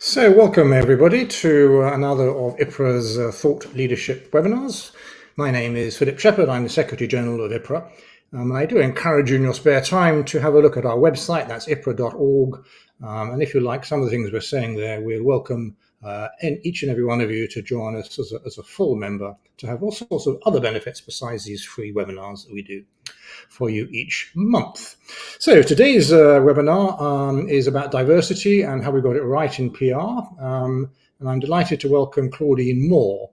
So welcome everybody to another of IPRA's Thought Leadership webinars. My name is Philip Shepherd, I'm the Secretary General of IPRA. And I do encourage you in your spare time to have a look at our website, that's ipra.org. And if you like some of the things we're saying there, we'll welcome each and every one of you to join us as a full member to have all sorts of other benefits besides these free webinars that we do for you each month. So today's webinar is about diversity and how we got it right in PR. And I'm delighted to welcome Claudine Moore.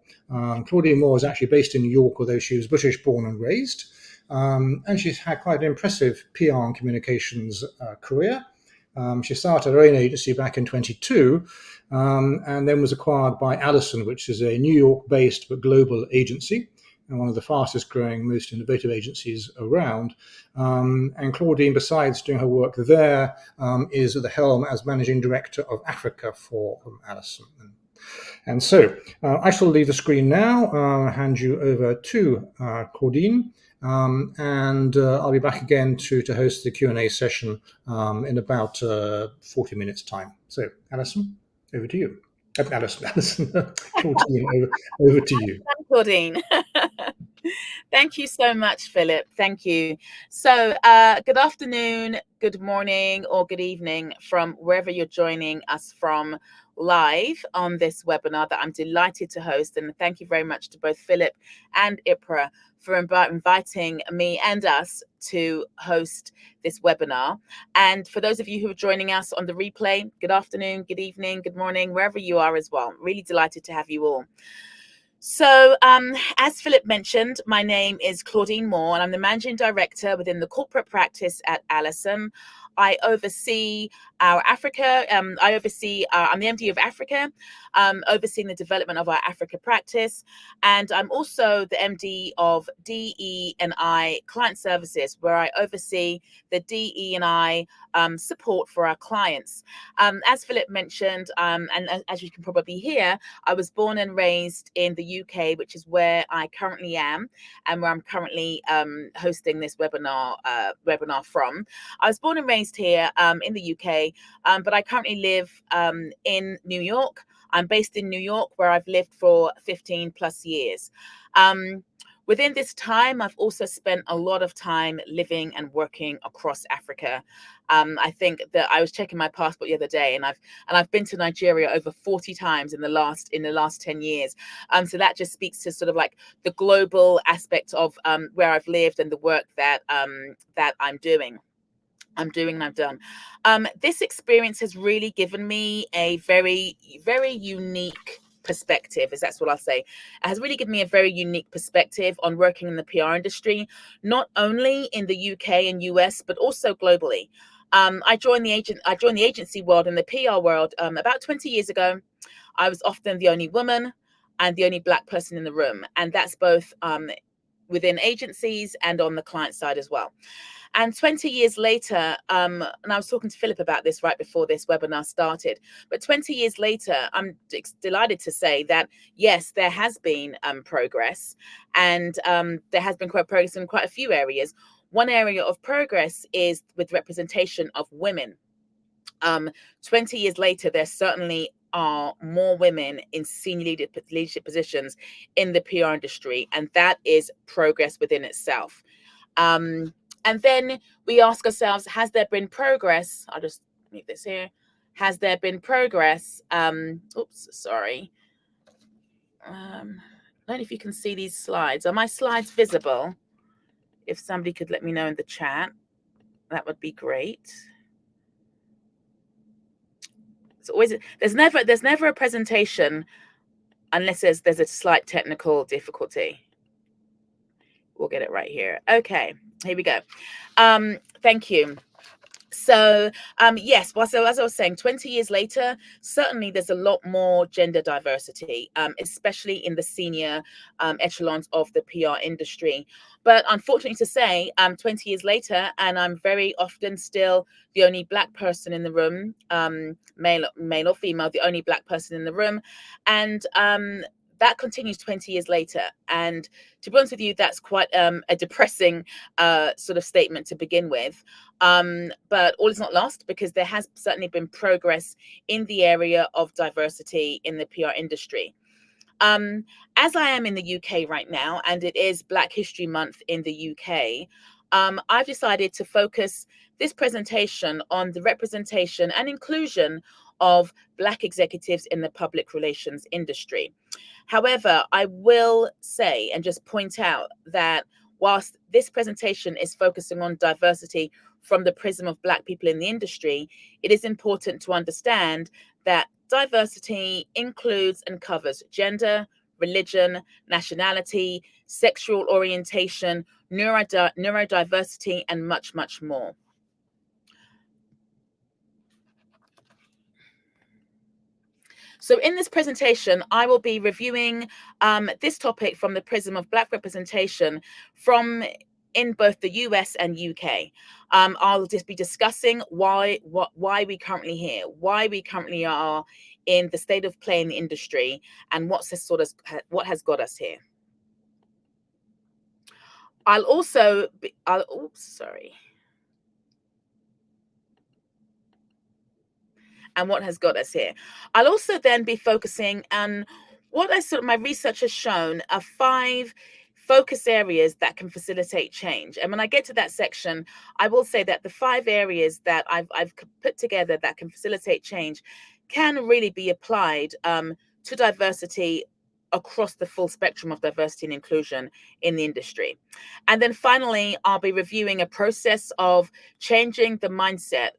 Claudine Moore is actually based in New York, although she was British born and raised. And she's had quite an impressive PR and communications career. She started her own agency back in 22 and then was acquired by Allison, which is a New York-based but global agency and one of the fastest growing, most innovative agencies around. And Claudine, besides doing her work there, is at the helm as Managing Director of Africa for Allison. And so I shall leave the screen now, hand you over to Claudine, and I'll be back again to host the Q&A session in about 40 minutes time. So Alison, over to you. Alison, Claudine, over to you. Claudine. Thank you so much, Philip. Thank you. So good afternoon, good morning, or good evening from wherever you're joining us from live on this webinar that I'm delighted to host. And thank you very much to both Philip and IPRA for inviting me and us to host this webinar. And for those of you who are joining us on the replay, good afternoon, good evening, good morning, wherever you are as well. Really delighted to have you all. So as Philip mentioned, my name is Claudine Moore, and I'm the Managing Director within the corporate practice at Allison. I oversee our Africa. I'm the MD of Africa, overseeing the development of our Africa practice. And I'm also the MD of DE&I Client Services, where I oversee the DE&I support for our clients. As Philip mentioned, and as you can probably hear, I was born and raised in the UK, which is where I currently am and where I'm currently hosting this webinar from. I was born and raised here in the UK, but I currently live in New York. I'm based in New York, where I've lived for 15 plus years. Within this time, I've also spent a lot of time living and working across Africa. I think that I was checking my passport the other day, and I've been to Nigeria over 40 times in the last 10 years. So that just speaks to sort of like the global aspect of where I've lived and the work that I'm doing and I've done. This experience has really given me a very, very unique perspective, as that's what I'll say. It has really given me a very unique perspective on working in the PR industry, not only in the UK and US, but also globally. I joined the agency world and the PR world about 20 years ago. I was often the only woman and the only Black person in the room, and that's both within agencies and on the client side as well. And 20 years later, and I was talking to Philip about this right before this webinar started, but 20 years later, I'm delighted to say that, yes, there has been progress, and there has been quite progress in quite a few areas. One area of progress is with representation of women. 20 years later, there certainly are more women in senior leadership positions in the PR industry, and that is progress within itself. And then we ask ourselves, has there been progress? I'll just leave this here. Has there been progress? Oops, sorry. I don't know if you can see these slides. Are my slides visible? If somebody could let me know in the chat, that would be great. It's always, there's never a presentation unless there's a slight technical difficulty. We'll get it right here. Okay, here we go. Thank you. So yes, well, so as I was saying, 20 years later, certainly there's a lot more gender diversity, especially in the senior echelons of the PR industry. But unfortunately to say, 20 years later, and I'm very often still the only Black person in the room, male or female, the only Black person in the room. And that continues 20 years later. And to be honest with you, that's quite a depressing sort of statement to begin with. But all is not lost, because there has certainly been progress in the area of diversity in the PR industry. As I am in the UK right now, and it is Black History Month in the UK, I've decided to focus this presentation on the representation and inclusion of Black executives in the public relations industry. However, I will say and just point out that whilst this presentation is focusing on diversity from the prism of Black people in the industry, it is important to understand that diversity includes and covers gender, religion, nationality, sexual orientation, neurodiversity, and much, much more. So in this presentation, I will be reviewing this topic from the prism of Black representation in both the US and UK. I'll just be discussing why we currently here, why we currently are in the state of play in the industry, and what has got us here. I'll also be, and what has got us here. I'll also then be focusing on what my research has shown are 5 focus areas that can facilitate change. And when I get to that section, I will say that the 5 areas that I've put together that can facilitate change can really be applied to diversity across the full spectrum of diversity and inclusion in the industry. And then finally, I'll be reviewing a process of changing the mindset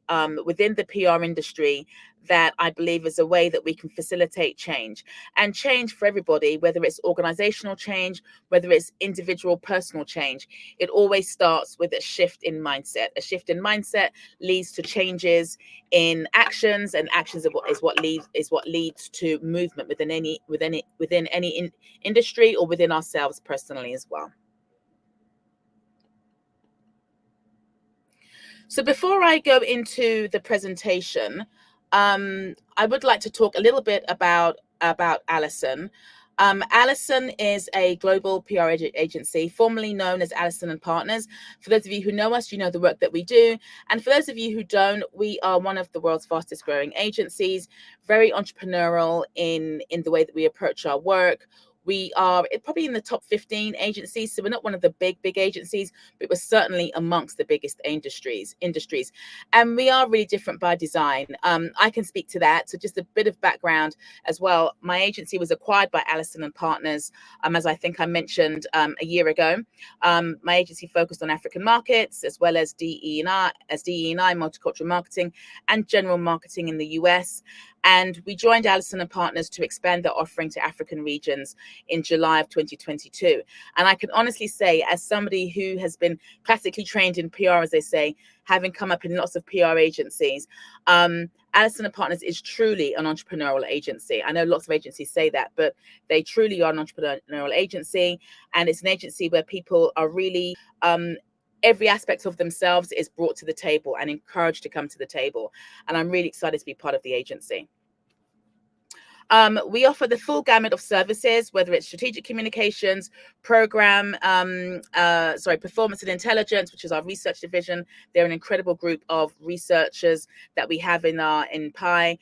within the PR industry that I believe is a way that we can facilitate change, and change for everybody, whether it's organizational change, whether it's individual personal change. It always starts with a shift in mindset. A shift in mindset leads to changes in actions, and actions is what leads to movement within any industry, or within ourselves personally as well. So before I go into the presentation, I would like to talk a little bit about Allison. Allison is a global PR agency, formerly known as Allison and Partners. For those of you who know us, you know the work that we do. And for those of you who don't, we are one of the world's fastest growing agencies, very entrepreneurial in the way that we approach our work. We are probably in the top 15 agencies, so we're not one of the big agencies, but we're certainly amongst the biggest industries. And we are really different by design. I can speak to that. So just a bit of background as well. My agency was acquired by Allison and Partners, as I think I mentioned a year ago. My agency focused on African markets, as well as DE&I, multicultural marketing, and general marketing in the US. And we joined Allison and Partners to expand their offering to African regions in July of 2022. And I can honestly say, as somebody who has been classically trained in PR, as they say, having come up in lots of PR agencies, Allison and Partners is truly an entrepreneurial agency. I know lots of agencies say that, but they truly are an entrepreneurial agency. And it's an agency where people are really, every aspect of themselves is brought to the table and encouraged to come to the table. And I'm really excited to be part of the agency. We offer the full gamut of services, whether it's strategic communications, performance and intelligence, which is our research division. They're an incredible group of researchers that we have in PI,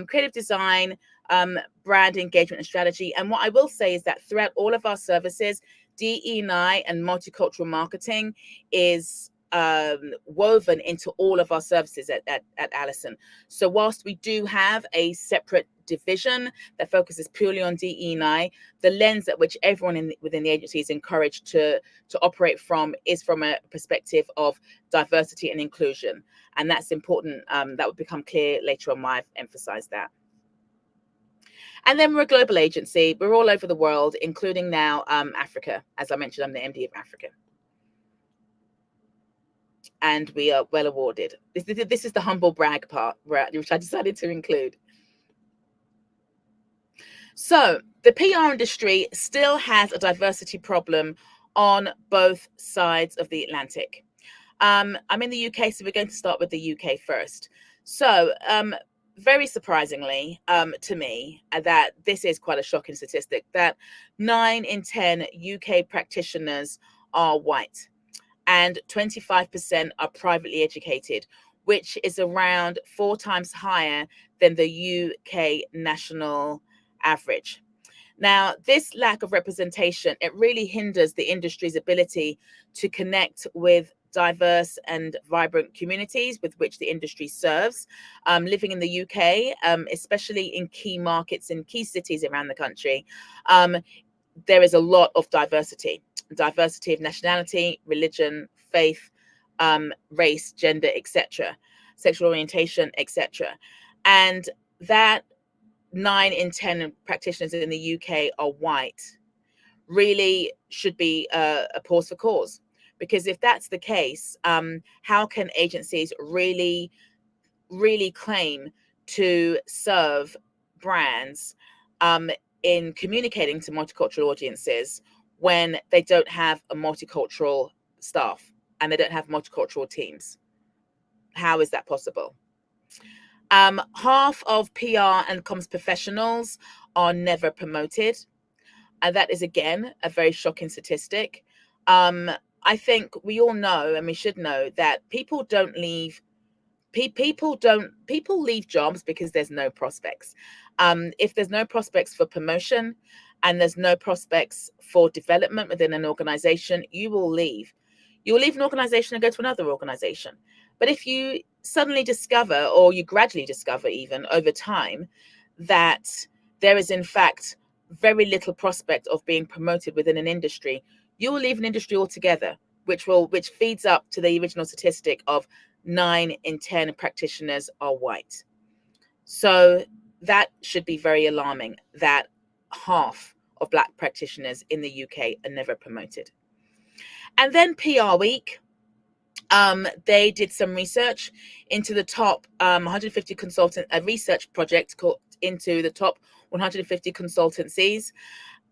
creative design, brand engagement and strategy. And what I will say is that throughout all of our services, DE&I and multicultural marketing is woven into all of our services at Allison. So whilst we do have a separate division that focuses purely on DE&I, the lens at which everyone within the agency is encouraged to operate from is from a perspective of diversity and inclusion. And that's important. That would become clear later on why I've emphasized that. And then we're a global agency. We're all over the world, including now Africa. As I mentioned, I'm the MD of Africa. And we are well awarded. This is the humble brag part, which I decided to include. So the PR industry still has a diversity problem on both sides of the Atlantic. I'm in the UK, so we're going to start with the UK first. So very surprisingly to me, that this is quite a shocking statistic, that 9 in 10 UK practitioners are white and 25% are privately educated, which is around 4 times higher than the UK national average. Now, this lack of representation, it really hinders the industry's ability to connect with diverse and vibrant communities with which the industry serves. Living in the UK, especially in key markets in key cities around the country, there is a lot of diversity of nationality, religion, faith, race, gender, etc., sexual orientation, etc. And that 9 in 10 practitioners in the UK are white really should be a pause for cause. Because if that's the case, how can agencies really claim to serve brands in communicating to multicultural audiences when they don't have a multicultural staff and they don't have multicultural teams? How is that possible? Half of PR and comms professionals are never promoted. And that is, again, a very shocking statistic. I think we all know, and we should know, that people leave jobs because there's no prospects. If there's no prospects for promotion and there's no prospects for development within an organization, you will leave. You'll leave an organization and go to another organization. But if you suddenly discover, or you gradually discover even over time, that there is in fact very little prospect of being promoted within an industry, you will leave an industry altogether, which feeds up to the original statistic of 9 in 10 practitioners are white. So that should be very alarming, that half of Black practitioners in the UK are never promoted. And then PR Week, they did some research into the top 150 consultant, a research project called into the top 150 consultancies,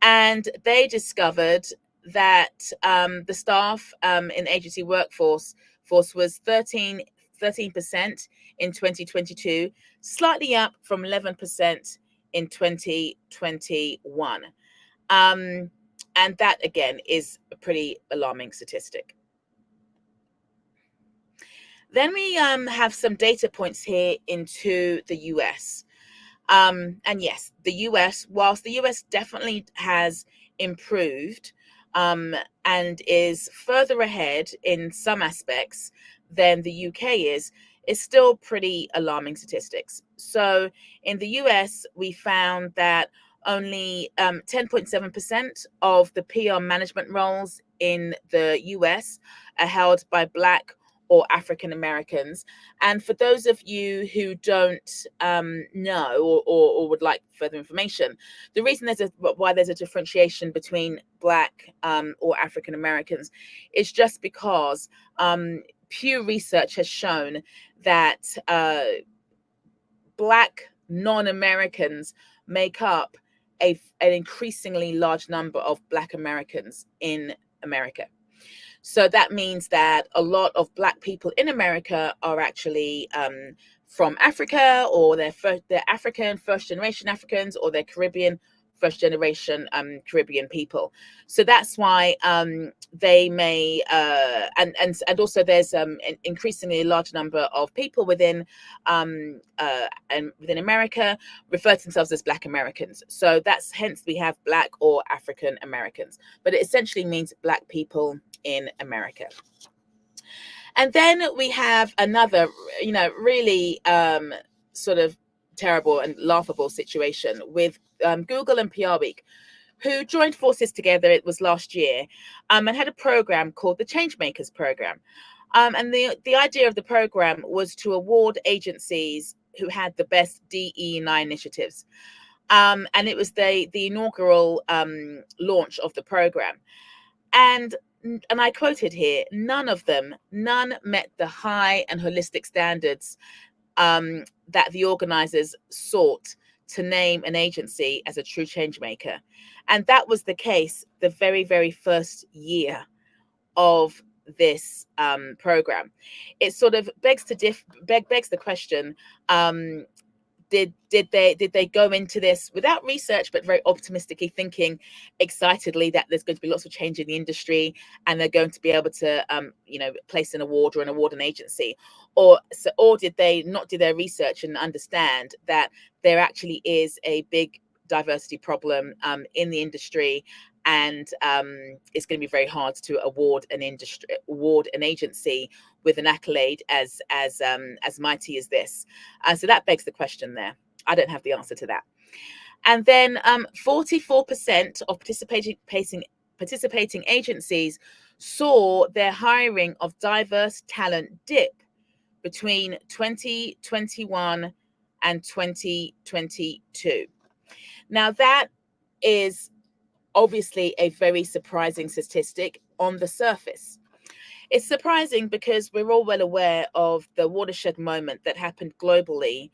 and they discovered that the staff in agency workforce was 13% in 2022, slightly up from 11% in 2021. And that, again, is a pretty alarming statistic. Then we have some data points here into the US. And yes, the US, whilst the US definitely has improved and is further ahead in some aspects than the UK is still pretty alarming statistics. So in the US, we found that only 10.7% of the PR management roles in the US are held by Black or African Americans. And for those of you who don't know or would like further information, the reason why there's a differentiation between Black or African Americans is just because Pew Research has shown that Black non-Americans make up an increasingly large number of Black Americans in America. So that means that a lot of Black people in America are actually from Africa, or they're African, first generation Africans, or they're Caribbean, first generation Caribbean people. So that's why they may and also there's an increasingly large number of people within America refer to themselves as Black Americans. So that's hence we have Black or African Americans, but it essentially means Black people in America. And then we have another, really sort of terrible and laughable situation with Google and PR Week, who joined forces together, it was last year, and had a program called the Changemakers Program. And the idea of the program was to award agencies who had the best DE&I initiatives. And it was the inaugural launch of the program. And I quoted here, none met the high and holistic standards that the organizers sought to name an agency as a true change maker. And that was the case the very, very first year of this program. It sort of begs the question, did they go into this without research, but very optimistically thinking excitedly that there's going to be lots of change in the industry and they're going to be able to place an award or an award an agency, or did they not do their research and understand that there actually is a big diversity problem in the industry, and it's going to be very hard to award an agency with an accolade as mighty as this. So that begs the question there. I don't have the answer to that. And then 44% of participating agencies saw their hiring of diverse talent dip between 2021 and 2022. Now, that is obviously a very surprising statistic on the surface. It's surprising because we're all well aware of the watershed moment that happened globally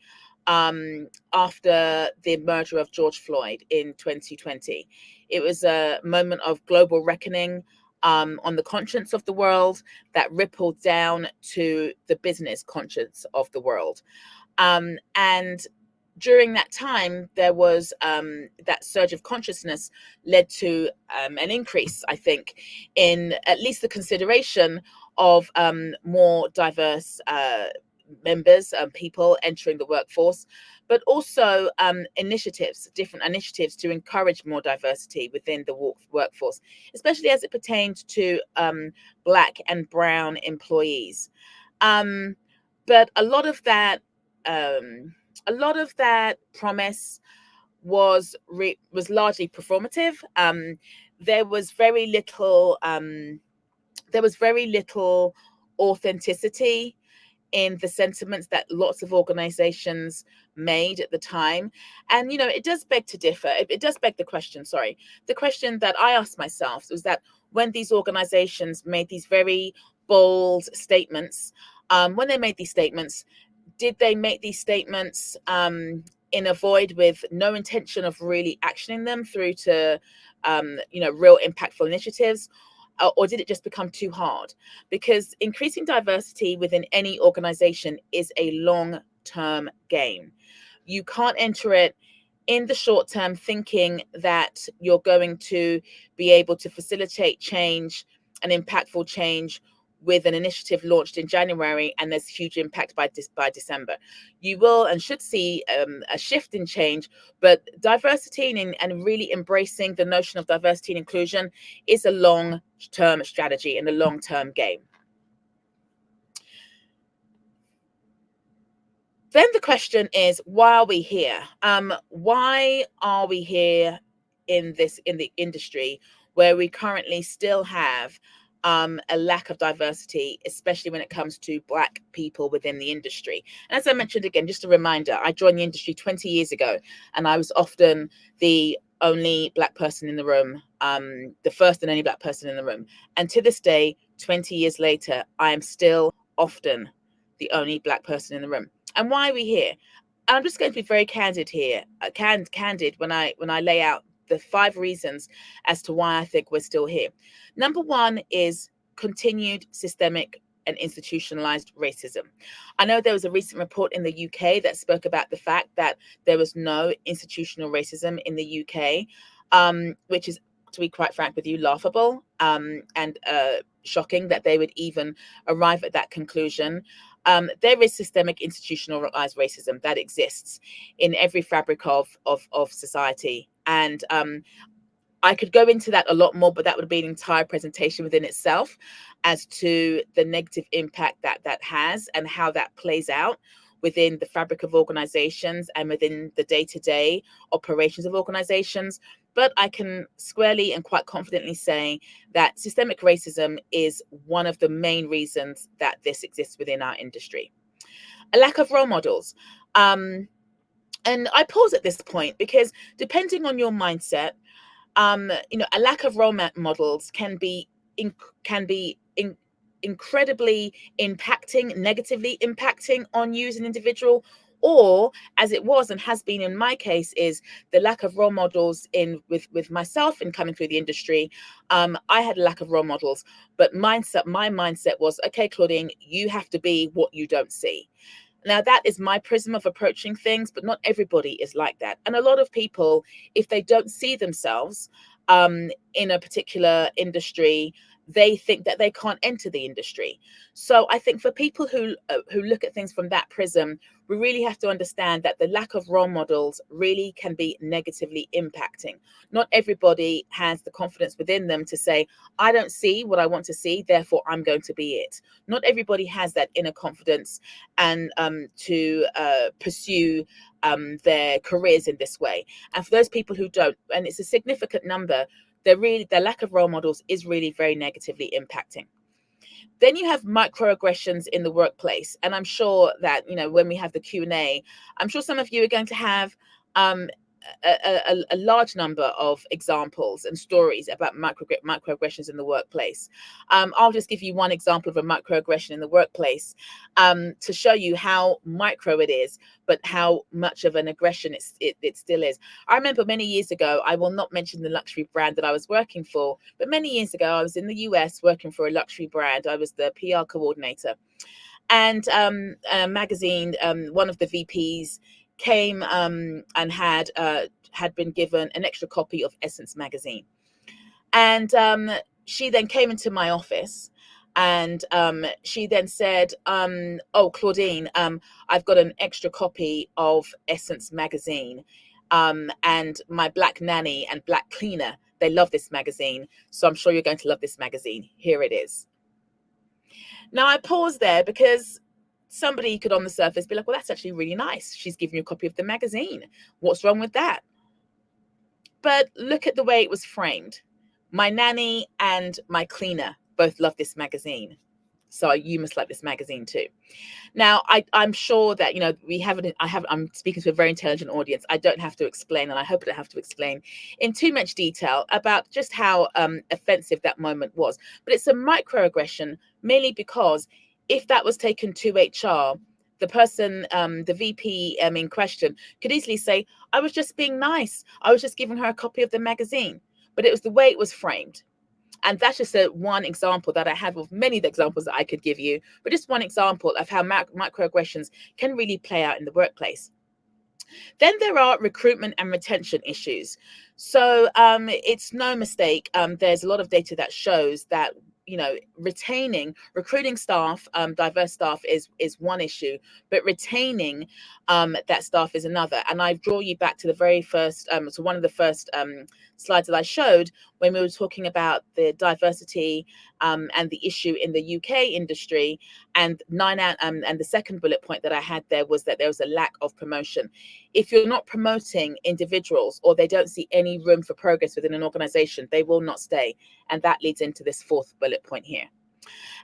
after the murder of George Floyd in 2020. It was a moment of global reckoning on the conscience of the world that rippled down to the business conscience of the world. And during that time, there was that surge of consciousness led to an increase, I think, in at least the consideration of more diverse members, people entering the workforce, but also different initiatives to encourage more diversity within the workforce, especially as it pertained to Black and Brown employees. But a lot of that promise was largely performative. There was very little authenticity in the sentiments that lots of organizations made at the time. And, it does beg to differ. It does beg the question, the question that I asked myself was that when these organizations made these very bold statements, when they made these statements, did they make these statements in a void with no intention of really actioning them through to, real impactful initiatives? Or did it just become too hard? Because increasing diversity within any organization is a long-term game. You can't enter it in the short term thinking that you're going to be able to facilitate change, an impactful change, with an initiative launched in January and there's huge impact by December. You will and should see a shift in change, but diversity and really embracing the notion of diversity and inclusion is a long-term strategy and a long-term game. Then the question is, why are we here? Why are we here in the industry where we currently still have a lack of diversity, especially when it comes to Black people within the industry? And as I mentioned again, just a reminder, I joined the industry 20 years ago, and I was often the only Black person in the room, the first and only Black person in the room. And to this day, 20 years later, I am still often the only Black person in the room. And why are we here? I'm just going to be very candid here, candid when I lay out the 5 reasons as to why I think we're still here. Number 1 is continued systemic and institutionalized racism. I know there was a recent report in the UK that spoke about the fact that there was no institutional racism in the UK, which is, to be quite frank with you, laughable and shocking that they would even arrive at that conclusion. There is systemic institutionalized racism that exists in every fabric of society. And I could go into that a lot more, but that would be an entire presentation within itself as to the negative impact that has and how that plays out within the fabric of organizations and within the day-to-day operations of organizations. But I can squarely and quite confidently say that systemic racism is one of the main reasons that this exists within our industry. A lack of role models. And I pause at this point because depending on your mindset, a lack of role models can be incredibly negatively impacting on you as an individual, or as it was and has been in my case, is the lack of role models with myself in coming through the industry. I had a lack of role models, but my mindset was, okay, Claudine, you have to be what you don't see. Now, that is my prism of approaching things, but not everybody is like that. And a lot of people, if they don't see themselves in a particular industry, they think that they can't enter the industry. So I think for people who look at things from that prism, we really have to understand that the lack of role models really can be negatively impacting. Not everybody has the confidence within them to say, I don't see what I want to see, therefore I'm going to be it. Not everybody has that inner confidence and to pursue their careers in this way. And for those people who don't, and it's a significant number, their lack of role models is really very negatively impacting. Then you have microaggressions in the workplace, and I'm sure that when we have the Q&A, I'm sure some of you are going to have a large number of examples and stories about microaggressions in the workplace. I'll just give you one example of a microaggression in the workplace to show you how micro it is, but how much of an aggression it still is. I remember many years ago, I will not mention the luxury brand that I was working for, but many years ago, I was in the US working for a luxury brand. I was the PR coordinator. And a magazine, one of the VPs came and had been given an extra copy of Essence magazine. And she then came into my office and she then said, oh, Claudine, I've got an extra copy of Essence magazine. And my black nanny and black cleaner, they love this magazine. So I'm sure you're going to love this magazine. Here it is. Now, I pause there because somebody could on the surface be like, well, that's actually really nice. She's giving you a copy of the magazine. What's wrong with that? But look at the way it was framed. My nanny and my cleaner both love this magazine. So you must like this magazine too. Now, I'm sure that, I'm speaking to a very intelligent audience. I don't have to explain, and I hope I don't have to explain in too much detail about just how offensive that moment was. But it's a microaggression, mainly because if that was taken to HR, the person, the VP in question, could easily say, I was just being nice. I was just giving her a copy of the magazine. But it was the way it was framed. And that's just one example that I have of many of the examples that I could give you, but just one example of how microaggressions can really play out in the workplace. Then there are recruitment and retention issues. So it's no mistake. There's a lot of data that shows that recruiting staff, diverse staff is one issue, but retaining that staff is another. And I draw you back to the very first, so one of the first slides that I showed when we were talking about the diversity and the issue in the UK industry. And the second bullet point that I had there was that there was a lack of promotion. If you're not promoting individuals or they don't see any room for progress within an organization, they will not stay. And that leads into this fourth bullet point here.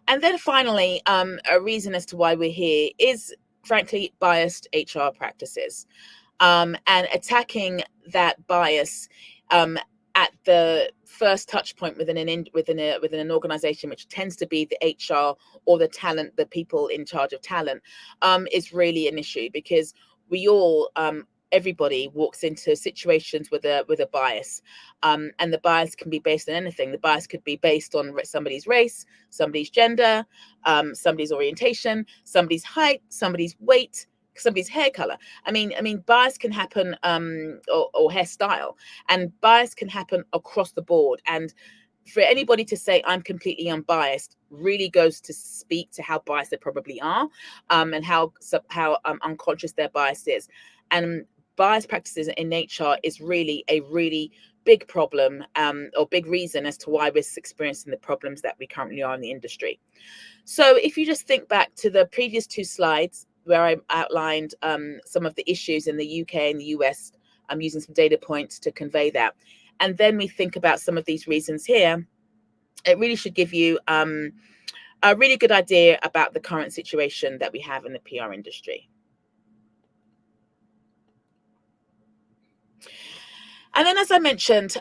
And then finally, a reason as to why we're here is, frankly, biased HR practices, and attacking that bias at the first touch point within an organization, which tends to be the HR or the talent, the people in charge of talent, is really an issue, because we all everybody walks into situations with a bias, and the bias can be based on anything. The bias could be based on somebody's race, somebody's gender, somebody's orientation, somebody's height, somebody's weight, somebody's hair color. I mean, bias can happen, or hairstyle, and bias can happen across the board. And for anybody to say I'm completely unbiased really goes to speak to how biased they probably are, and how unconscious their bias is. And bias practices in HR is really a really big problem, or big reason as to why we're experiencing the problems that we currently are in the industry. So if you just think back to the previous two slides where I outlined some of the issues in the UK and the US, I'm using some data points to convey that. And then we think about some of these reasons here, it really should give you a really good idea about the current situation that we have in the PR industry. And then, as I mentioned,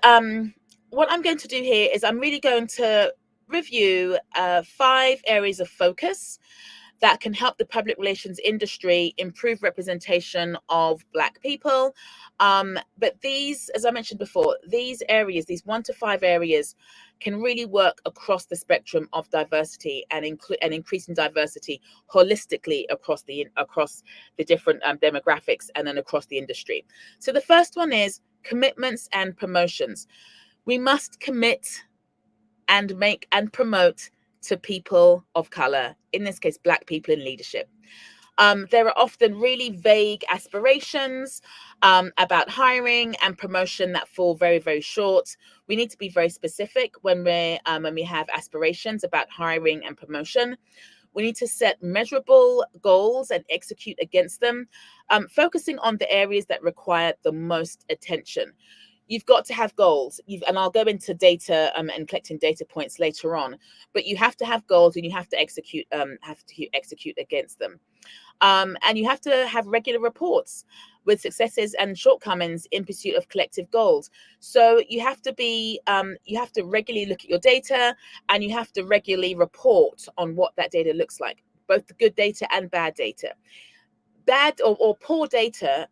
what I'm going to do here is I'm really going to review 5 areas of focus that can help the public relations industry improve representation of Black people. But these, as I mentioned before, these areas, these 1 to 5 areas, can really work across the spectrum of diversity and increasing diversity holistically across the different demographics and then across the industry. So the first one is commitments and promotions. We must commit and make and promote to people of color, in this case, Black people in leadership. There are often really vague aspirations about hiring and promotion that fall very, very short. We need to be very specific when we have aspirations about hiring and promotion. We need to set measurable goals and execute against them, focusing on the areas that require the most attention. You've got to have goals. And I'll go into data and collecting data points later on. But you have to have goals and you have to execute against them. And you have to have regular reports with successes and shortcomings in pursuit of collective goals. So you have to regularly look at your data, and you have to regularly report on what that data looks like, both the good data and bad data. Bad or poor data,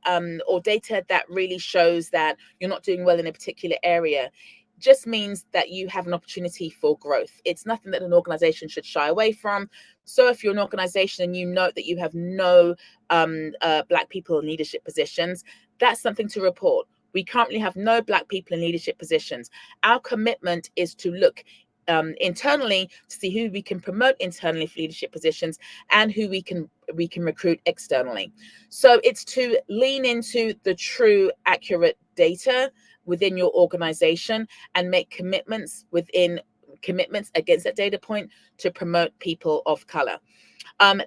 or data that really shows that you're not doing well in a particular area, just means that you have an opportunity for growth. It's nothing that an organization should shy away from. So if you're an organization and you note that you have no Black people in leadership positions, that's something to report. We currently have no Black people in leadership positions. Our commitment is to look internally to see who we can promote internally for leadership positions and who we can recruit externally. So it's to lean into the true, accurate data within your organization and make commitments against that data point to promote people of color.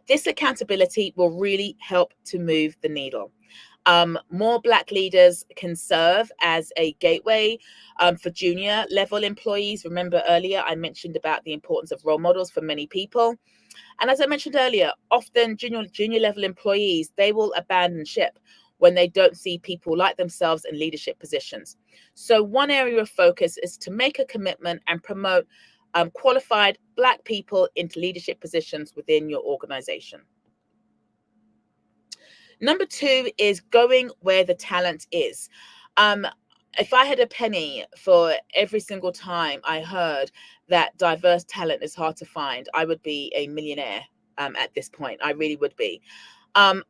This accountability will really help to move the needle. More Black leaders can serve as a gateway for junior level employees. Remember earlier, I mentioned about the importance of role models for many people. And as I mentioned earlier, often junior level employees, they will abandon ship when they don't see people like themselves in leadership positions. So one area of focus is to make a commitment and promote qualified Black people into leadership positions within your organization. Number 2 is going where the talent is. If I had a penny for every single time I heard that diverse talent is hard to find, I would be a millionaire at this point. I really would be.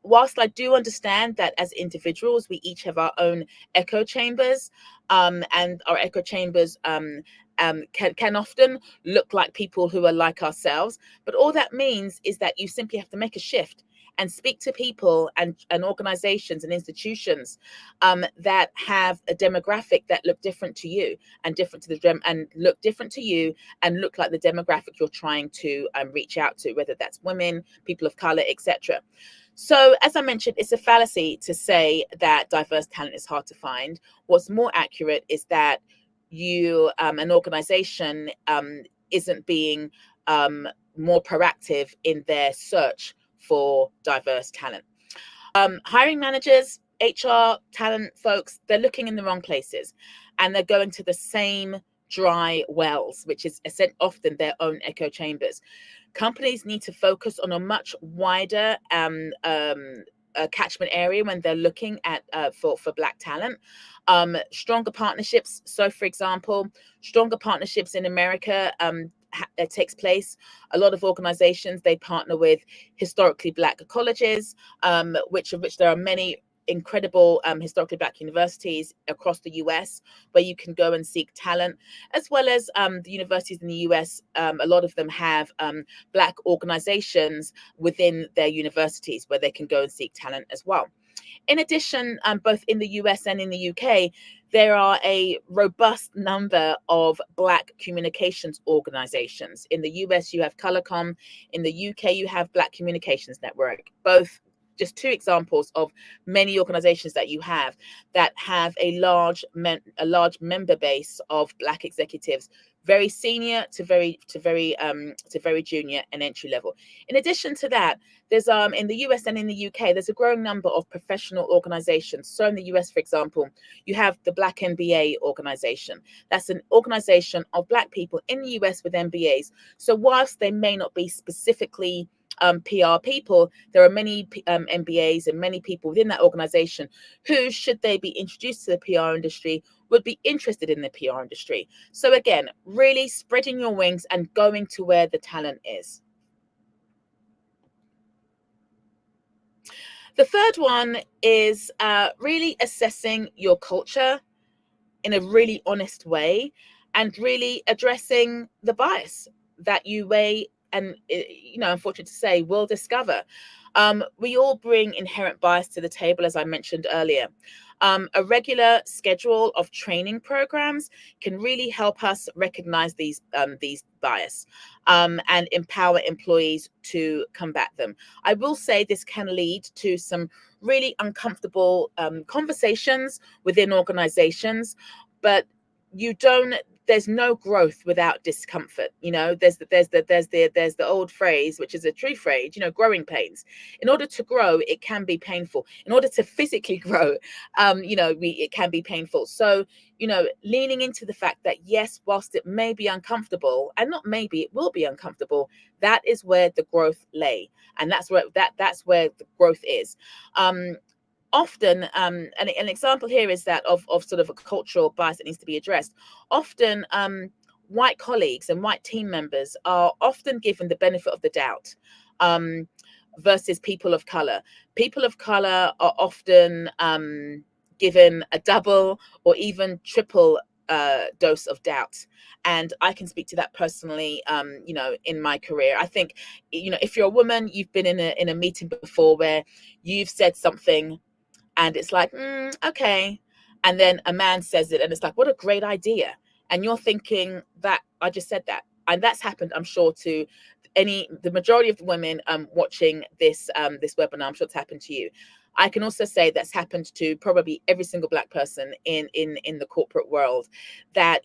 Whilst I do understand that as individuals, we each have our own echo chambers, and our echo chambers can often look like people who are like ourselves. But all that means is that you simply have to make a shift and speak to people and organizations and institutions that have a demographic that look different to you and look different to you and look like the demographic you're trying to reach out to, whether that's women, people of color, etc. So as I mentioned, it's a fallacy to say that diverse talent is hard to find. What's more accurate is that an organization isn't being more proactive in their search for diverse talent. Hiring managers, HR, talent folks, they're looking in the wrong places, and they're going to the same dry wells, which is often their own echo chambers. Companies need to focus on a much wider catchment area when they're looking at for Black talent. Stronger partnerships. So, for example, stronger partnerships in America. It takes place. A lot of organizations, they partner with historically Black colleges, which there are many incredible historically Black universities across the US where you can go and seek talent, as well as the universities in the US. A lot of them have Black organizations within their universities where they can go and seek talent as well. In addition, both in the US and in the UK, there are a robust number of Black communications organizations. In the US, you have Colorcom. In the UK, you have Black Communications Network. Both just 2 examples of many organizations that you have that have a large member base of Black executives, very senior to very junior and entry level. In addition to that, there's in the US and in the UK, there's a growing number of professional organizations. So in the US, for example, you have the Black MBA organization. That's an organization of Black people in the US with MBAs. So whilst they may not be specifically PR people, there are many MBAs and many people within that organization who, should they be introduced to the PR industry, would be interested in the PR industry. So again, really spreading your wings and going to where the talent is. The third one is really assessing your culture in a really honest way and really addressing the bias that you may, and unfortunate to say, will discover. We all bring inherent bias to the table, as I mentioned earlier. A regular schedule of training programs can really help us recognize these bias and empower employees to combat them. I will say this can lead to some really uncomfortable conversations within organizations, but there's no growth without discomfort. There's the old phrase, which is a true phrase, growing pains. In order to grow, it can be painful. In order to physically grow, it can be painful. So, leaning into the fact that, yes, whilst it may be uncomfortable, and not maybe, it will be uncomfortable, that is where the growth lay. And that's where the growth is. Often, an example here is that of sort of a cultural bias that needs to be addressed. Often, white colleagues and white team members are often given the benefit of the doubt versus people of color. People of color are often given a double or even triple dose of doubt. And I can speak to that personally, in my career. I think, if you're a woman, you've been in a meeting before where you've said something and it's like, okay. And then a man says it and it's like, what a great idea. And you're thinking that I just said that. And that's happened, I'm sure, to the majority of the women watching this webinar. I'm sure it's happened to you. I can also say that's happened to probably every single Black person in the corporate world, that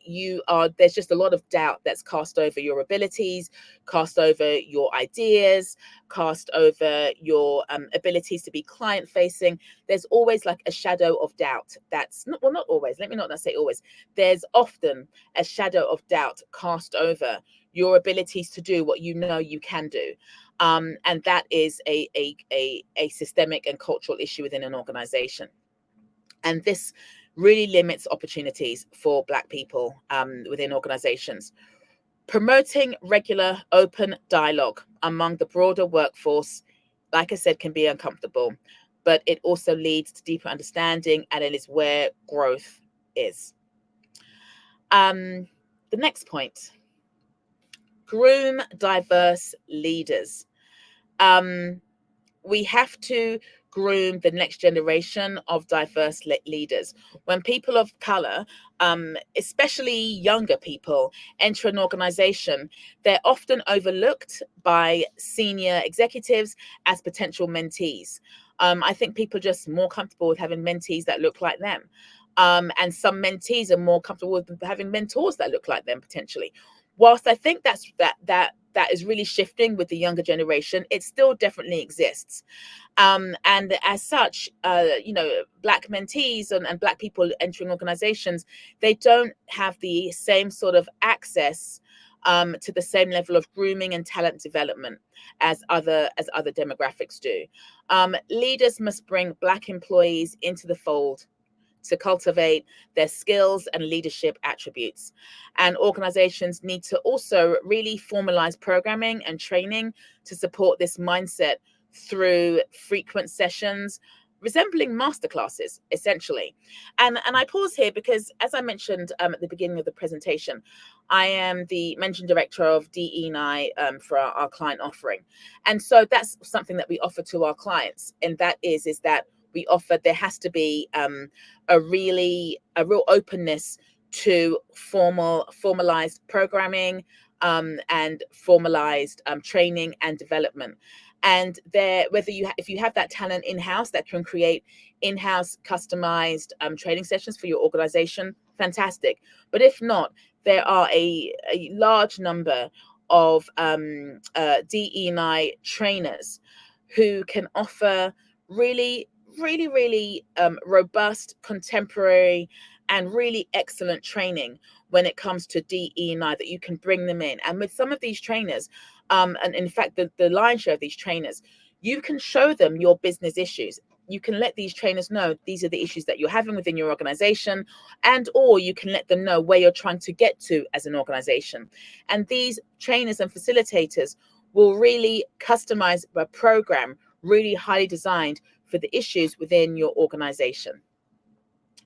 there's just a lot of doubt that's cast over your abilities, cast over your ideas, cast over your abilities to be client facing. There's always like a shadow of doubt that's not always, let me not say always. There's often a shadow of doubt cast over your abilities to do what you can do. And that is a systemic and cultural issue within an organization. And this really limits opportunities for Black people within organizations. Promoting regular open dialogue among the broader workforce, like I said, can be uncomfortable, but it also leads to deeper understanding, and it is where growth is. The next point: groom diverse leaders. We have to groom the next generation of diverse leaders. When people of color, especially younger people, enter an organization, they're often overlooked by senior executives as potential mentees. I think people are just more comfortable with having mentees that look like them. And some mentees are more comfortable with having mentors that look like them, potentially. Whilst I think that is really shifting with the younger generation, it still definitely exists. And as such, Black mentees and Black people entering organizations, they don't have the same sort of access to the same level of grooming and talent development as other demographics do. Leaders must bring Black employees into the fold to cultivate their skills and leadership attributes. And organizations need to also really formalize programming and training to support this mindset through frequent sessions resembling masterclasses, essentially. And I pause here because, as I mentioned at the beginning of the presentation, I am the managing director of DE&I for our client offering. And so that's something that we offer to our clients. And that is that we offer, there has to be a real openness to formalized programming and formalized training and development. And if you have that talent in-house that can create in-house customized training sessions for your organization, fantastic. But if not, there are a large number of DE&I trainers who can offer really robust, contemporary, and really excellent training when it comes to DE&I, that you can bring them in. And with some of these trainers, and in fact, the lion's share of these trainers, you can show them your business issues. You can let these trainers know these are the issues that you're having within your organization, and or you can let them know where you're trying to get to as an organization. And these trainers and facilitators will really customize a program really highly designed for the issues within your organization.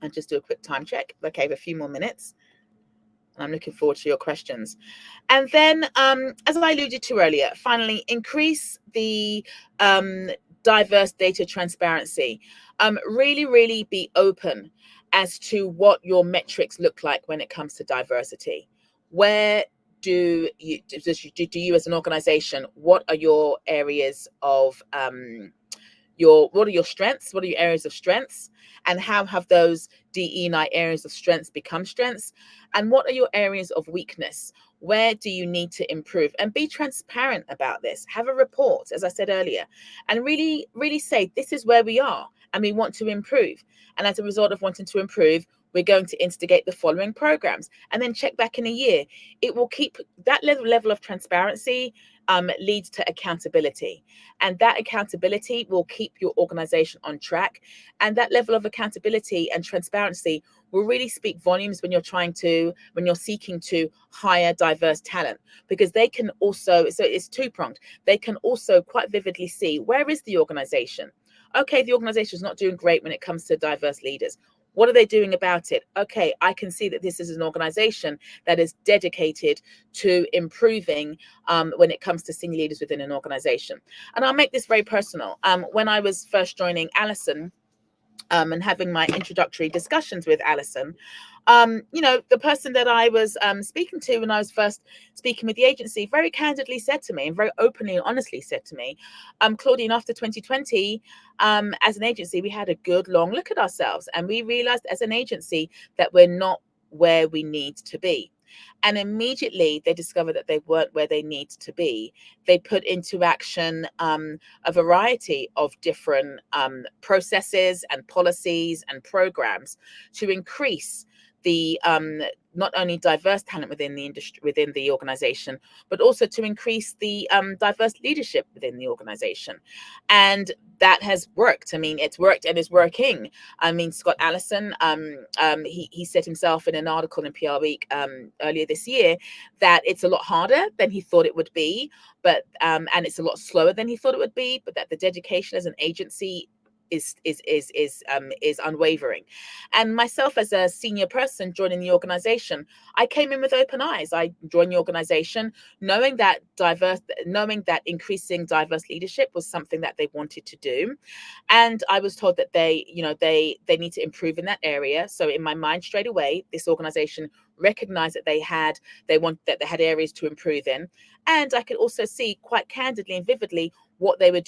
And just do a quick time check. Okay, I have a few more minutes. I'm looking forward to your questions. And then, as I alluded to earlier, finally, increase the diverse data transparency. Really be open as to what your metrics look like when it comes to diversity. Where do you as an organization, what are your areas of what are your strengths? What are your areas of strengths? And how have those DE&I areas of strengths become strengths? And what are your areas of weakness? Where do you need to improve? And be transparent about this. Have a report, as I said earlier, and really say, this is where we are and we want to improve. And as a result of wanting to improve, we're going to instigate the following programs, and then check back in a year. It will keep that level of transparency leads to accountability, and that accountability will keep your organization on track. And that level of accountability and transparency will really speak volumes when you're seeking to hire diverse talent, because they can also, so it's two-pronged, they can also quite vividly see, where is the organization? Okay, the organization is not doing great when it comes to diverse leaders. What are they doing about it? Okay, I can see that this is an organization that is dedicated to improving when it comes to senior leaders within an organization. And I'll make this very personal. When I was first joining Alison and having my introductory discussions with Alison, the person that I was speaking to when I was first speaking with the agency very candidly said to me, and very openly and honestly said to me, Claudine, after 2020, as an agency, we had a good long look at ourselves, and we realized as an agency that we're not where we need to be. And immediately they discovered that they weren't where they need to be. They put into action a variety of different processes and policies and programs to increase the not only diverse talent within the industry, within the organization, but also to increase the diverse leadership within the organization. And that has worked. I mean, it's worked and is working. I mean, Scott Allison, he said himself in an article in PR Week earlier this year that it's a lot harder than he thought it would be, but and it's a lot slower than he thought it would be, but that the dedication as an agency is unwavering. And myself as a senior person joining the organization, I came in with open eyes. I joined the organization knowing that increasing diverse leadership was something that they wanted to do, and I was told that they need to improve in that area. So in my mind, straight away, this organization recognized that they had areas to improve in, and I could also see quite candidly and vividly what they were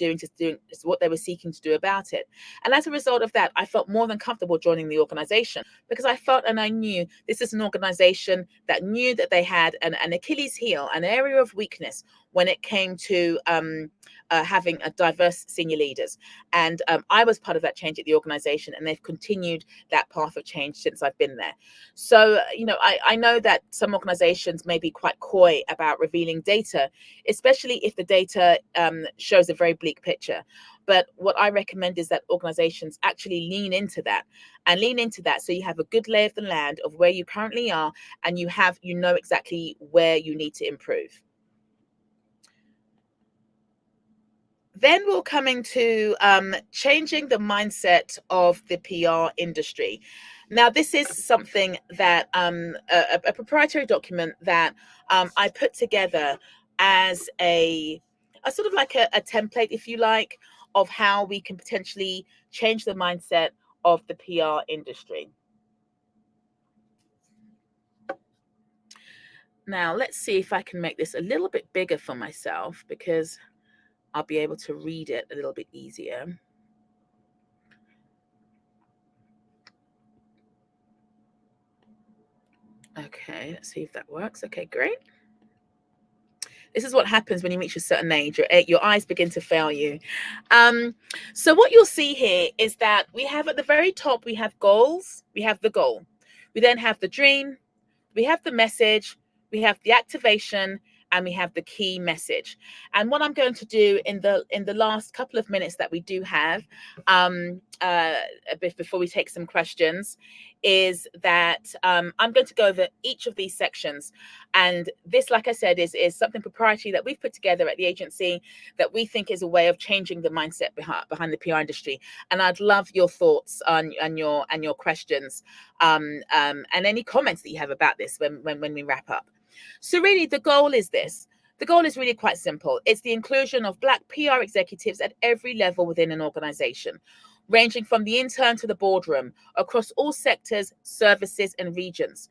what they were seeking to do about it. And as a result of that, I felt more than comfortable joining the organization, because I felt and I knew this is an organization that knew that they had an Achilles heel, an area of weakness when it came to having a diverse senior leaders. And I was part of that change at the organization, and they've continued that path of change since I've been there. So, I know that some organizations may be quite coy about revealing data, especially if the data shows a very bleak picture. But what I recommend is that organizations actually lean into that so you have a good lay of the land of where you currently are, and you know exactly where you need to improve. Then we'll come into changing the mindset of the PR industry. Now, this is something that a proprietary document that I put together as a sort of like a template, if you like, of how we can potentially change the mindset of the PR industry. Now, let's see if I can make this a little bit bigger for myself, because I'll be able to read it a little bit easier. Okay, let's see if that works. Okay, great. This is what happens when you reach a certain age. Your eyes begin to fail you. So what you'll see here is that we have at the very top, we have goals. We have the goal. We then have the dream. We have the message. We have the activation. and we have the key message. And what I'm going to do in the last couple of minutes that we do have, before we take some questions, is that I'm going to go over each of these sections. And this, like I said, is something proprietary that we've put together at the agency that we think is a way of changing the mindset behind the PR industry. And I'd love your thoughts on your questions, and any comments that you have about this when we wrap up. So really, the goal is this. The goal is really quite simple. It's the inclusion of Black PR executives at every level within an organization, ranging from the intern to the boardroom, across all sectors, services, and regions.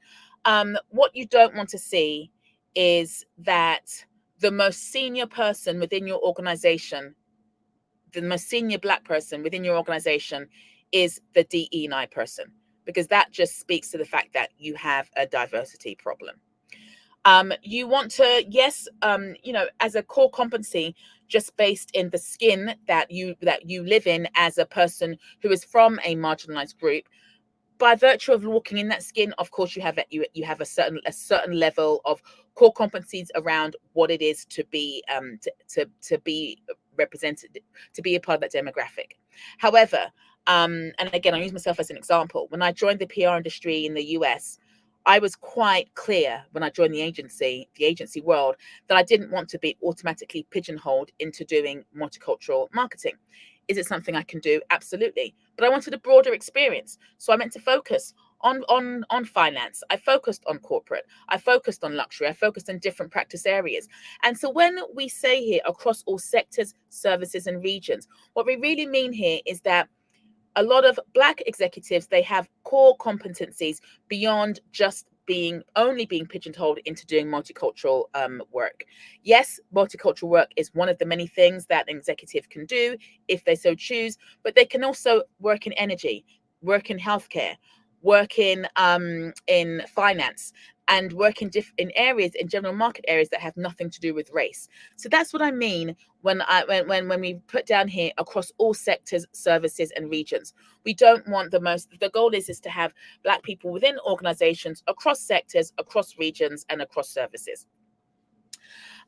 What you don't want to see is that the most senior person within your organization, the most senior Black person within your organization, is the DE&I person, because that just speaks to the fact that you have a diversity problem. You want to, yes, as a core competency, just based in the skin that you live in as a person who is from a marginalized group. By virtue of walking in that skin, of course, you have a certain level of core competencies around what it is to be to be represented, to be a part of that demographic. However, and again, I use myself as an example. When I joined the PR industry in the US, I was quite clear when I joined the agency world, that I didn't want to be automatically pigeonholed into doing multicultural marketing. Is it something I can do? Absolutely. But I wanted a broader experience. So I meant to focus on finance. I focused on corporate. I focused on luxury. I focused on different practice areas. And so when we say here across all sectors, services, and regions, what we really mean here is that a lot of Black executives, they have core competencies beyond just only being pigeonholed into doing multicultural work. Yes, multicultural work is one of the many things that an executive can do if they so choose, but they can also work in energy, work in healthcare, work in finance, and work in areas, in general market areas that have nothing to do with race. So that's what I mean when we put down here across all sectors, services, and regions. We don't want the goal is to have Black people within organizations across sectors, across regions, and across services.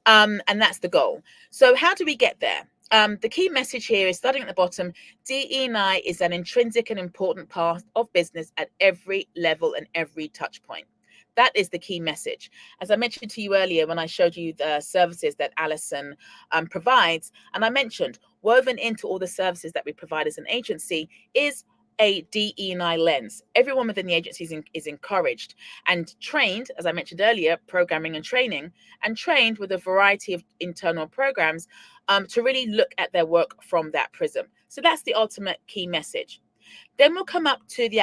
And that's the goal. So how do we get there? The key message here is, starting at the bottom, DE&I is an intrinsic and important part of business at every level and every touch point. That is the key message. As I mentioned to you earlier, when I showed you the services that Alison provides, and I mentioned woven into all the services that we provide as an agency is a DE&I lens. Everyone within the agency is encouraged and trained, as I mentioned earlier, programming and training, and trained with a variety of internal programs to really look at their work from that prism. So that's the ultimate key message. Then we'll come up to the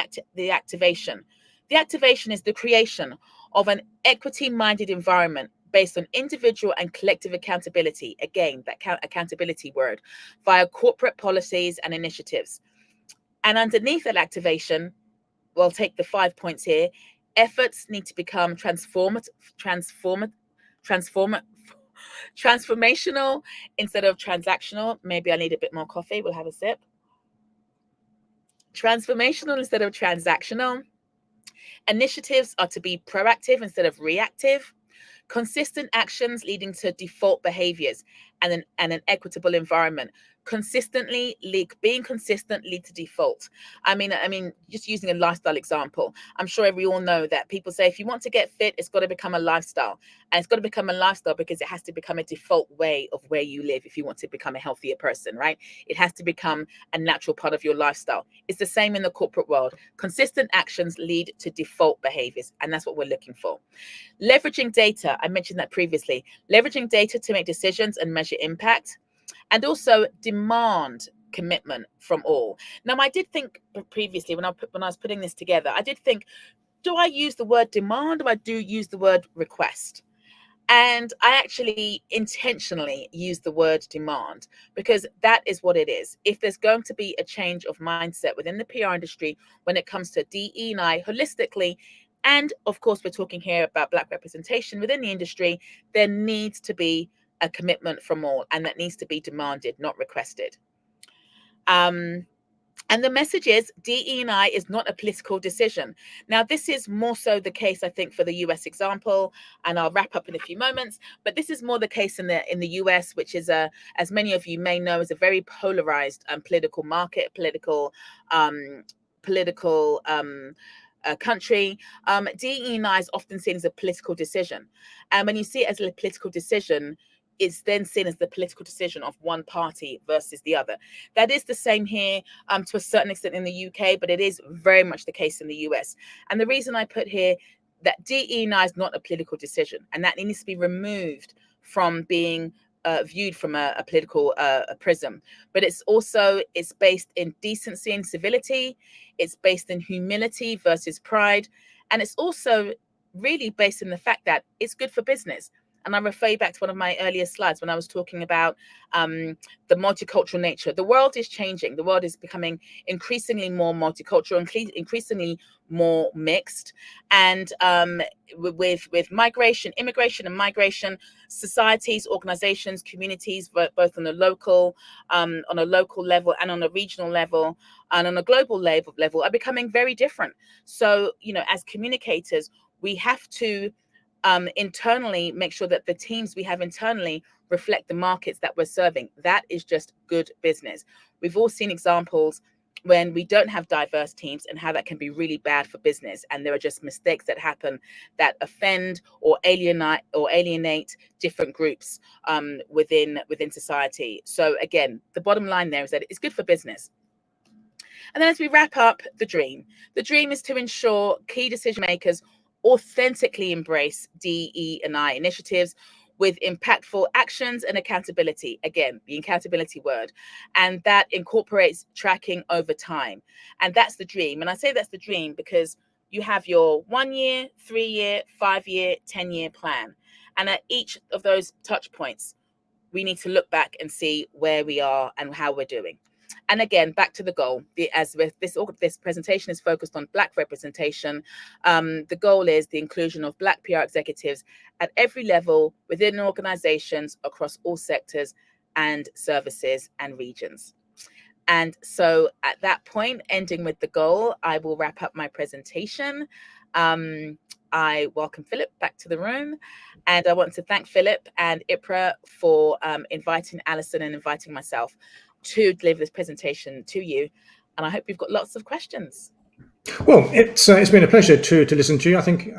activation. The activation is the creation of an equity-minded environment based on individual and collective accountability. Again, that accountability word, via corporate policies and initiatives. And underneath that activation, we'll take the 5 points here. Efforts need to become transformational instead of transactional. Maybe I need a bit more coffee. We'll have a sip. Transformational instead of transactional. Initiatives are to be proactive instead of reactive. Consistent actions leading to default behaviors and an equitable environment. Being consistent lead to default. I mean, just using a lifestyle example, I'm sure we all know that people say, if you want to get fit, it's got to become a lifestyle. And it's got to become a lifestyle because it has to become a default way of where you live if you want to become a healthier person, right? It has to become a natural part of your lifestyle. It's the same in the corporate world. Consistent actions lead to default behaviors, and that's what we're looking for. Leveraging data, I mentioned that previously. Leveraging data to make decisions and measure impact, and also demand commitment from all. Now, I did think previously when I was putting this together, I did think, do I use the word demand or I do use the word request? And I actually intentionally use the word demand because that is what it is. If there's going to be a change of mindset within the PR industry when it comes to DE&I holistically, and of course, we're talking here about Black representation within the industry, there needs to be a commitment from all, and that needs to be demanded, not requested. And the message is DE&I is not a political decision. Now, this is more so the case, I think, for the US example, and I'll wrap up in a few moments. But this is more the case in the US, which is as many of you may know, is a very polarized political market, political country. DE&I is often seen as a political decision, and when you see it as a political decision, it's then seen as the political decision of one party versus the other. That is the same here to a certain extent in the UK, but it is very much the case in the US. And the reason I put here that DE&I is not a political decision, and that needs to be removed from being viewed from a political prism. But it's based in decency and civility. It's based in humility versus pride. And it's also really based in the fact that it's good for business. And I refer you back to one of my earlier slides when I was talking about the multicultural nature. The world is changing. The world is becoming increasingly more multicultural, increasingly more mixed. And with migration, immigration and migration, societies, organizations, communities, both on a local level and on a regional level and on a global level are becoming very different. So, as communicators, we have to internally make sure that the teams we have internally reflect the markets that we're serving. That is just good business. We've all seen examples when we don't have diverse teams and how that can be really bad for business. And there are just mistakes that happen that offend or alienate different groups within society. So again, the bottom line there is that it's good for business. And then as we wrap up, the dream is to ensure key decision makers authentically embrace DE&I initiatives with impactful actions and accountability. Again, the accountability word. And that incorporates tracking over time. And that's the dream. And I say that's the dream because you have your 1 year, 3 year, 5 year, 10-year plan. And at each of those touch points, we need to look back and see where we are and how we're doing. And again, back to the goal. As this presentation is focused on Black representation, the goal is the inclusion of Black PR executives at every level within organizations across all sectors and services and regions. And so at that point, ending with the goal, I will wrap up my presentation. I welcome Philip back to the room, and I want to thank Philip and IPRA for inviting Alison and inviting myself to deliver this presentation to you. And I hope you've got lots of questions. Well, it's been a pleasure to listen to you. I think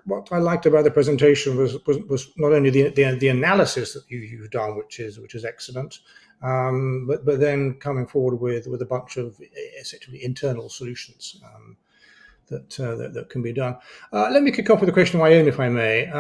what I liked about the presentation was not only the analysis that you've done, which is excellent, but then coming forward with a bunch of essentially internal solutions that can be done. Let me kick off with a question of my own, if I may.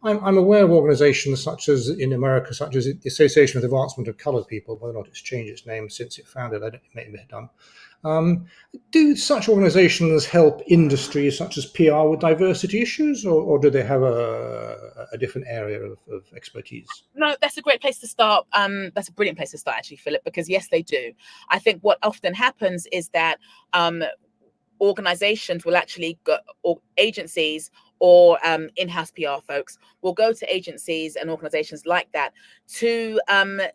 I'm aware of organizations such as in America, such as the Association for the Advancement of Colored People, whether or not it's changed its name since it founded, I don't think it may have done. Do such organizations help industries such as PR with diversity issues, or do they have a different area of expertise? No, that's a great place to start. That's a brilliant place to start, actually, Philip, because yes, they do. I think what often happens is that organizations will actually go, or agencies or in-house PR folks will go to agencies and organizations like that to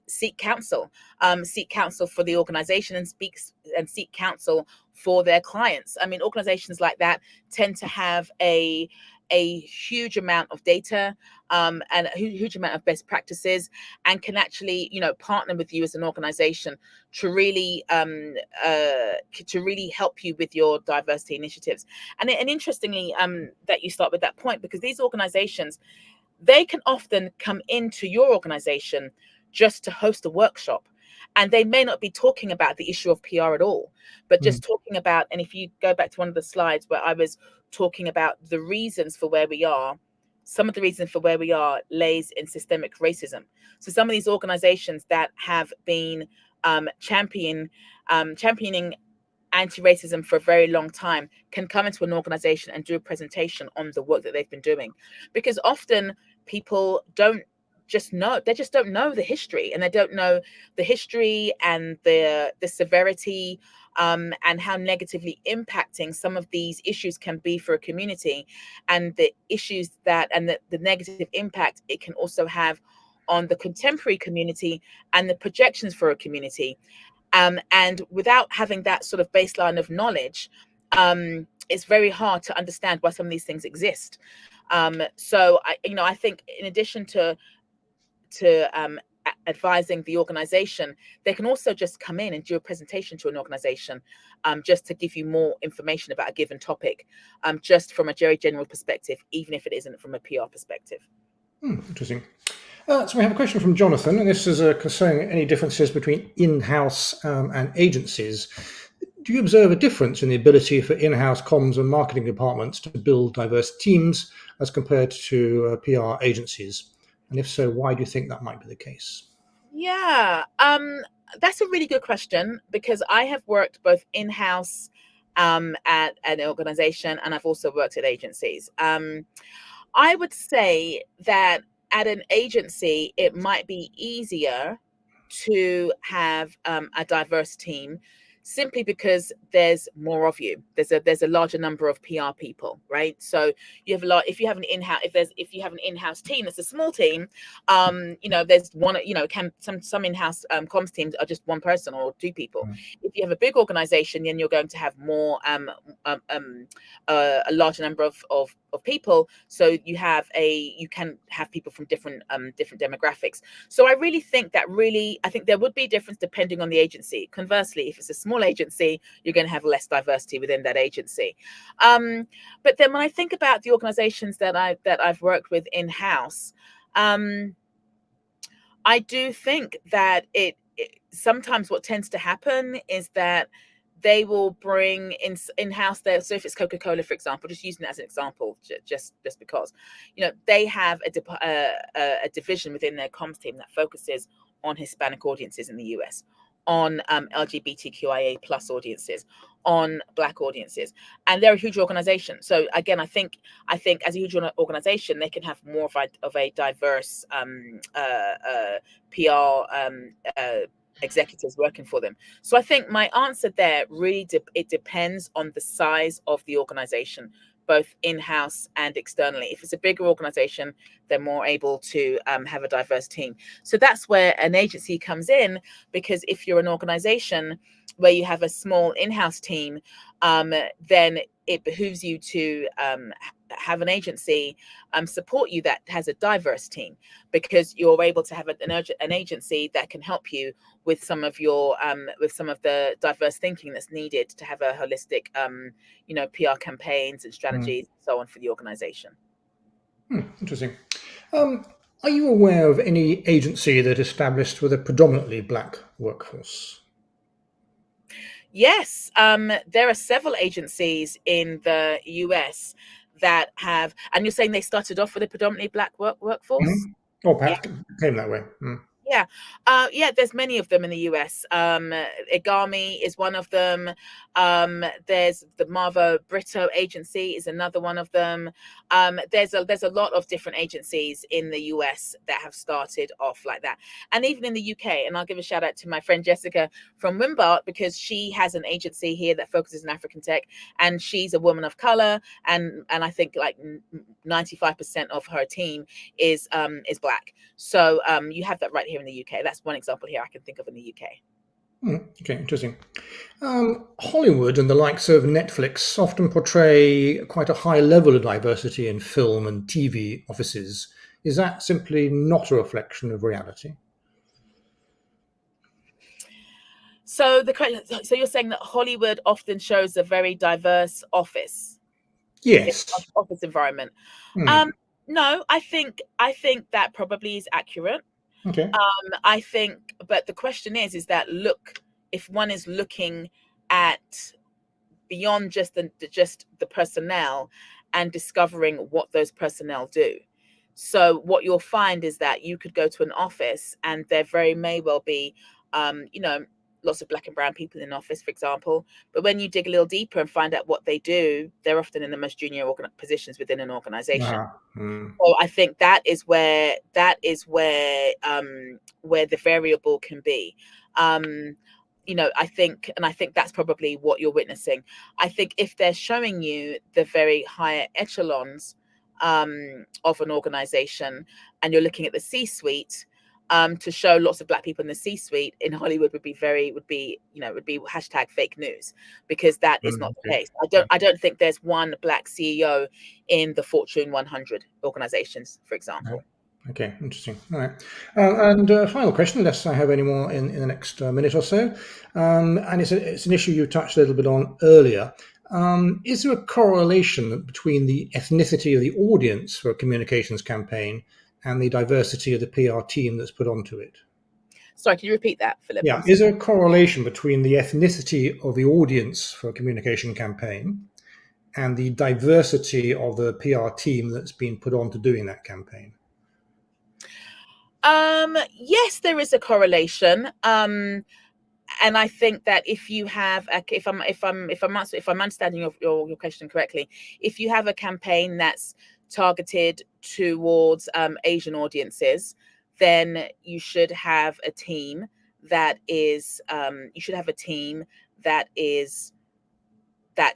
seek counsel for the organization and seek counsel for their clients. I mean, organizations like that tend to have a huge amount of data and a huge amount of best practices, and can actually, partner with you as an organization to really help you with your diversity initiatives. And interestingly, that you start with that point, because these organizations, they can often come into your organization just to host a workshop. And they may not be talking about the issue of PR at all, but just talking about, and if you go back to one of the slides where I was talking about the reasons for where we are, some of the reasons for where we are lays in systemic racism. So some of these organizations that have been championing anti-racism for a very long time can come into an organization and do a presentation on the work that they've been doing, because often people don't just know the history, and they don't know the history and the severity and how negatively impacting some of these issues can be for a community, and the issues that and the negative impact it can also have on the contemporary community and the projections for a community. And without having that sort of baseline of knowledge, it's very hard to understand why some of these things exist. So I think in addition to advising the organization, they can also just come in and do a presentation to an organization, just to give you more information about a given topic, just from a very general perspective, even if it isn't from a PR perspective. Interesting. So we have a question from Jonathan, and this is concerning any differences between in-house and agencies. Do you observe a difference in the ability for in-house comms and marketing departments to build diverse teams as compared to PR agencies? And if so, why do you think that might be the case? Yeah, that's a really good question, because I have worked both in-house at an organization, and I've also worked at agencies. I would say that at an agency, it might be easier to have a diverse team, simply because there's more of you. There's a larger number of PR people, right? So you have a lot. If you have an in-house, if you have an in-house team, it's a small team. There's one. Some in-house comms teams are just one person or two people. If you have a big organization, then you're going to have more a larger number of people. So you can have people from different demographics. So I really think I think there would be a difference depending on the agency. Conversely, if it's a small agency, you're going to have less diversity within that agency. But then when I think about the organizations that I've worked with in-house, I do think that it sometimes what tends to happen is that they will bring in-house there. So if it's Coca-Cola, for example, just using it as an example, just because, they have a division within their comms team that focuses on Hispanic audiences in the US, on LGBTQIA plus audiences, on Black audiences, and they're a huge organization. So again, I think as a huge organization, they can have more of a diverse PR executives working for them. So I think my answer there really it depends on the size of the organization, both in-house and externally. If it's a bigger organization, they're more able to have a diverse team. So that's where an agency comes in, because if you're an organization where you have a small in-house team, then it behooves you to have an agency support you that has a diverse team, because you're able to have an agency that can help you with some of the diverse thinking that's needed to have a holistic PR campaigns and strategies and so on for the organization. Interesting. Are you aware of any agency that established with a predominantly Black workforce? Yes, there are several agencies in the US that have, and you're saying they started off with a predominantly Black workforce? Or perhaps came that way. Yeah, there's many of them in the US. Igami is one of them. There's the Marva Brito agency is another one of them. There's a lot of different agencies in the US that have started off like that, and even in the UK. And I'll give a shout out to my friend Jessica from Wimbart, because she has an agency here that focuses on African tech, and she's a woman of color, and I think like 95% of her team is Black. So you have that right here in the UK. That's one example here I can think of in the UK. Okay, interesting. Hollywood and the likes of Netflix often portray quite a high level of diversity in film and TV offices. Is that simply not a reflection of reality? So you're saying that Hollywood often shows a very diverse office environment. No, I think that probably is accurate. Okay. I think, but the question is that if one is looking at beyond just the personnel and discovering what those personnel do. So what you'll find is that you could go to an office and there may well be, lots of Black and brown people in office, for example. But when you dig a little deeper and find out what they do, they're often in the most junior positions within an organization. So I think that is where the variable can be. I think that's probably what you're witnessing. I think if they're showing you the very higher echelons of an organization, and you're looking at the C-suite, to show lots of Black people in the C-suite in Hollywood would be hashtag fake news, because that is not the case. I don't think there's one Black CEO in the Fortune 100 organizations, for example. Okay, interesting. All right. And final question, unless I have any more in the next minute or so. And it's an issue you touched a little bit on earlier. Is there a correlation between the ethnicity of the audience for a communications campaign and the diversity of the PR team that's put onto it? Sorry, can you repeat that, Philip? Yeah. Is there a correlation between the ethnicity of the audience for a communication campaign and the diversity of the PR team that's been put on to doing that campaign? Yes, there is a correlation. And I think that if you have, if I'm understanding your question correctly, if you have a campaign that's targeted towards Asian audiences, then you should have a team that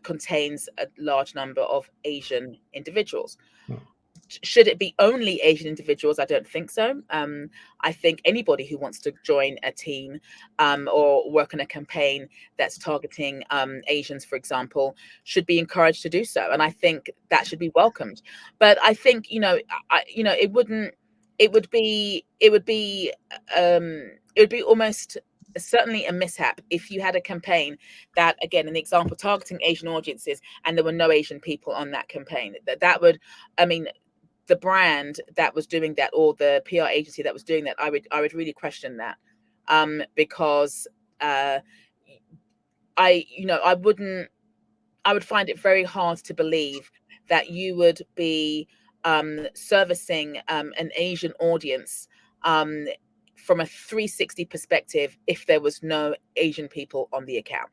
contains a large number of Asian individuals. Should it be only Asian individuals? I don't think so. I think anybody who wants to join a team or work on a campaign that's targeting Asians, for example, should be encouraged to do so, and I think that should be welcomed. But I think it would be almost certainly a mishap if you had a campaign that, again, in the example, targeting Asian audiences, and there were no Asian people on that campaign. That would, I mean, the brand that was doing that, or the PR agency that was doing that, I would really question that, because I would find it very hard to believe that you would be servicing an Asian audience from a 360 perspective if there was no Asian people on the account.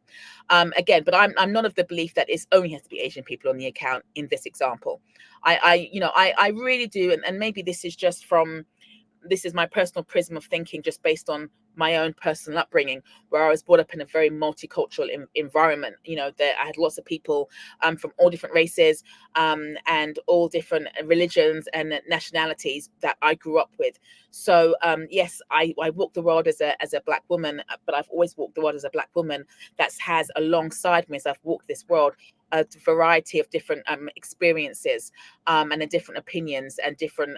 Again, but I'm not of the belief that it only has to be Asian people on the account in this example. I really do, and maybe this is my personal prism of thinking, just based on my own personal upbringing, where I was brought up in a very multicultural environment. I had lots of people from all different races and all different religions and nationalities that I grew up with. So yes, I walk the world as a Black woman, but I've always walked the world as a Black woman that has alongside me, as I've walked this world, a variety of different experiences and different opinions and different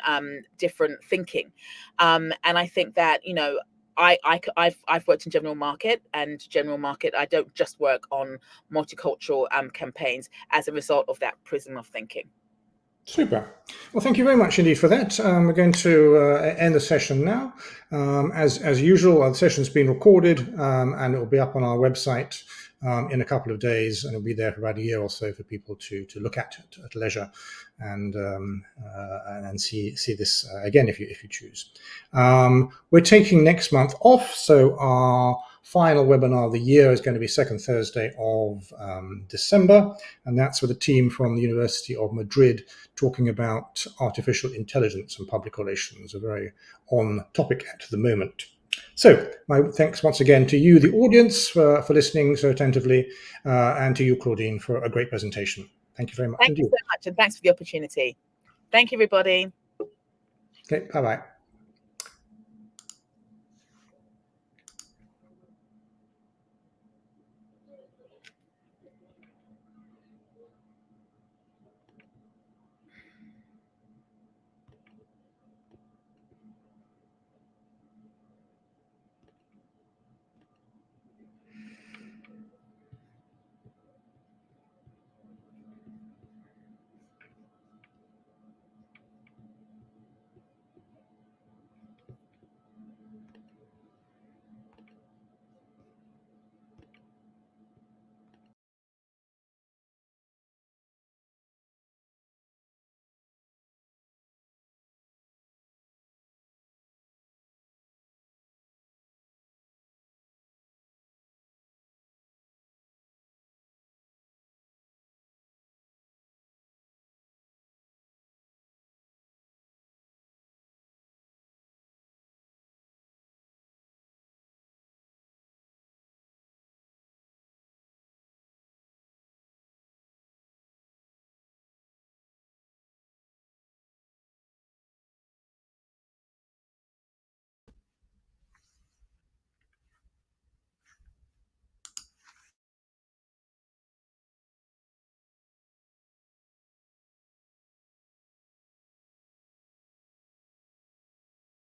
thinking. And I think that, I've worked in general market, I don't just work on multicultural campaigns as a result of that prism of thinking. Super. Well, thank you very much indeed for that. We're going to end the session now. As usual, the session's been recorded and it will be up on our website in a couple of days, and it'll be there for about a year or so for people to look at leisure and see this again if you choose. We're taking next month off, so our final webinar of the year is going to be second Thursday of December, and that's with a team from the University of Madrid talking about artificial intelligence and public relations, a very on topic at the moment. So my thanks once again to you, the audience, for listening so attentively, and to you, Claudine, for a great presentation. Thank you very much. Thank you so much, and thanks for the opportunity. Thank you, everybody. Okay, bye-bye.